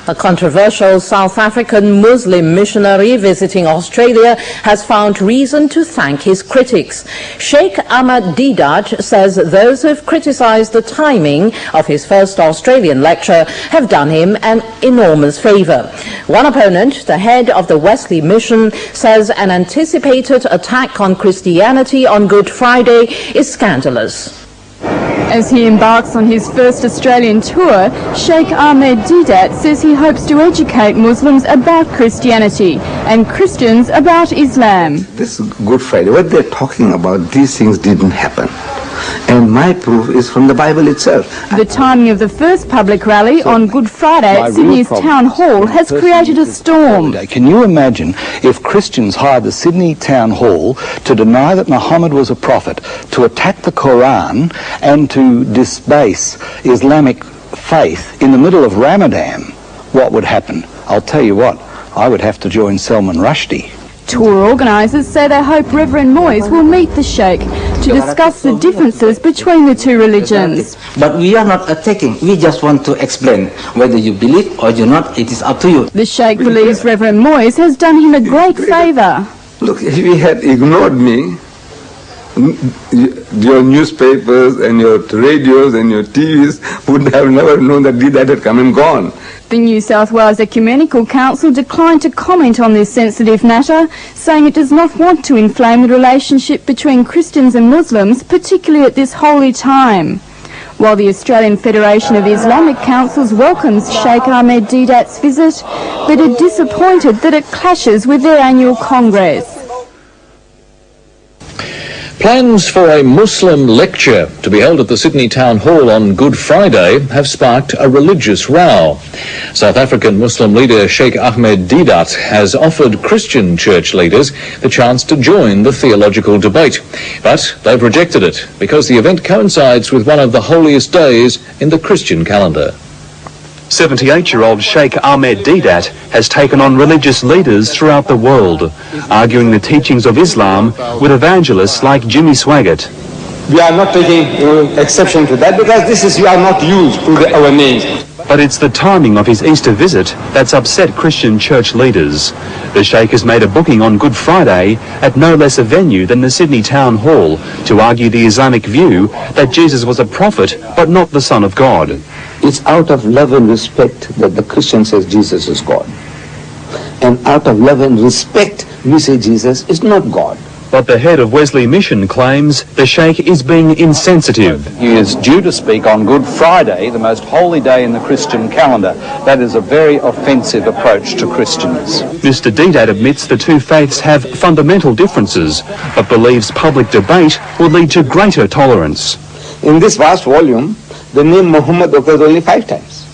A controversial South African Muslim missionary visiting Australia has found reason to thank his critics. Sheikh Ahmad Deidat says those who have criticised the timing of his first Australian lecture have done him an enormous favour. One opponent, the head of the Wesley Mission, says an anticipated attack on Christianity on Good Friday is scandalous. As he embarks on his first Australian tour, Sheikh Ahmad Deidat says he hopes to educate Muslims about Christianity and Christians about Islam. This Good Friday, what they're talking about, these things didn't happen. And my proof is from the Bible itself. The timing of the first public rally on Good Friday at Sydney's Town Hall has created a storm. Can you imagine if Christians hired the Sydney Town Hall to deny that Muhammad was a prophet, to attack the Quran and to disbase Islamic faith in the middle of Ramadan? What would happen? I'll tell you what, I would have to join Salman Rushdie. Tour organisers say they hope Reverend Moyes will meet the Sheikh to discuss the differences between the two religions. But we are not attacking, we just want to explain. Whether you believe or do not, it is up to you. The Sheikh believes Reverend Moyes has done him a great favour. Look, if he had ignored me, your newspapers and your radios and your TVs would have never known that Deidat had come and gone. The New South Wales Ecumenical Council declined to comment on this sensitive matter, saying it does not want to inflame the relationship between Christians and Muslims, particularly at this holy time. While the Australian Federation of Islamic Councils welcomes Sheikh Ahmad Deidat's visit, but are disappointed that it clashes with their annual Congress. Plans for a Muslim lecture to be held at the Sydney Town Hall on Good Friday have sparked a religious row. South African Muslim leader Sheikh Ahmad Deidat has offered Christian church leaders the chance to join the theological debate, but they've rejected it because the event coincides with one of the holiest days in the Christian calendar. 78-year-old Sheikh Ahmad Deidat has taken on religious leaders throughout the world, arguing the teachings of Islam with evangelists like Jimmy Swaggart. We are not taking exception to that because this is, we are not used to our names. But it's the timing of his Easter visit that's upset Christian church leaders. The Sheikh has made a booking on Good Friday at no less a venue than the Sydney Town Hall to argue the Islamic view that Jesus was a prophet but not the Son of God. It's out of love and respect that the Christian says Jesus is God. And out of love and respect, we say Jesus is not God. But the head of Wesley Mission claims the Sheikh is being insensitive. He is due to speak on Good Friday, the most holy day in the Christian calendar. That is a very offensive approach to Christians. Mr. Deidat admits the two faiths have fundamental differences, but believes public debate will lead to greater tolerance. In this vast volume, the name Muhammad occurs only 5 times.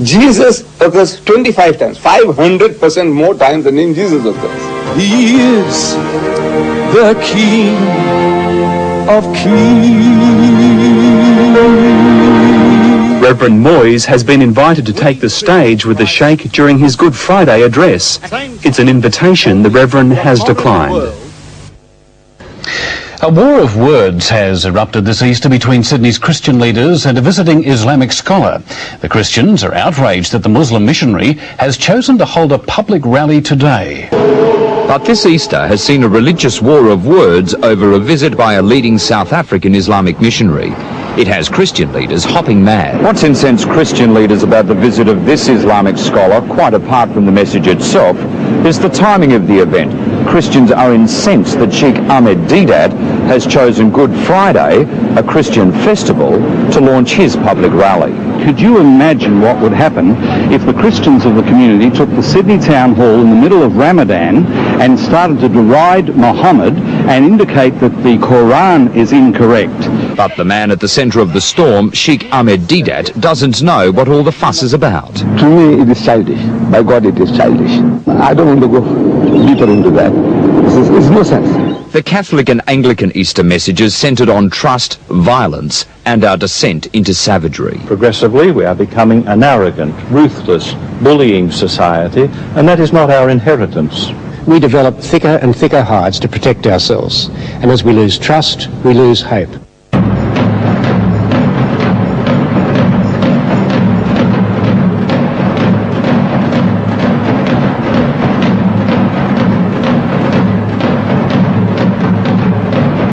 Jesus occurs 25 times, 500% more times the name Jesus occurs. He is the King of Kings. Reverend Moyes has been invited to take the stage with the Sheikh during his Good Friday address. It's an invitation the Reverend has declined. A war of words has erupted this Easter between Sydney's Christian leaders and a visiting Islamic scholar. The Christians are outraged that the Muslim missionary has chosen to hold a public rally today. But this Easter has seen a religious war of words over a visit by a leading South African Islamic missionary. It has Christian leaders hopping mad. What's incensed Christian leaders about the visit of this Islamic scholar, quite apart from the message itself, is the timing of the event. Christians are incensed that Sheikh Ahmad Deidat has chosen Good Friday, a Christian festival, to launch his public rally. Could you imagine what would happen if the Christians of the community took the Sydney Town Hall in the middle of Ramadan and started to deride Muhammad and indicate that the Quran is incorrect? But the man at the centre of the storm, Sheikh Ahmad Deidat, doesn't know what all the fuss is about. To me, it is childish. By God, it is childish. I don't want to go deeper into that. It's no sense. The Catholic and Anglican Easter messages centred on trust, violence, and our descent into savagery. Progressively, we are becoming an arrogant, ruthless, bullying society, and that is not our inheritance. We develop thicker and thicker hides to protect ourselves, and as we lose trust, we lose hope.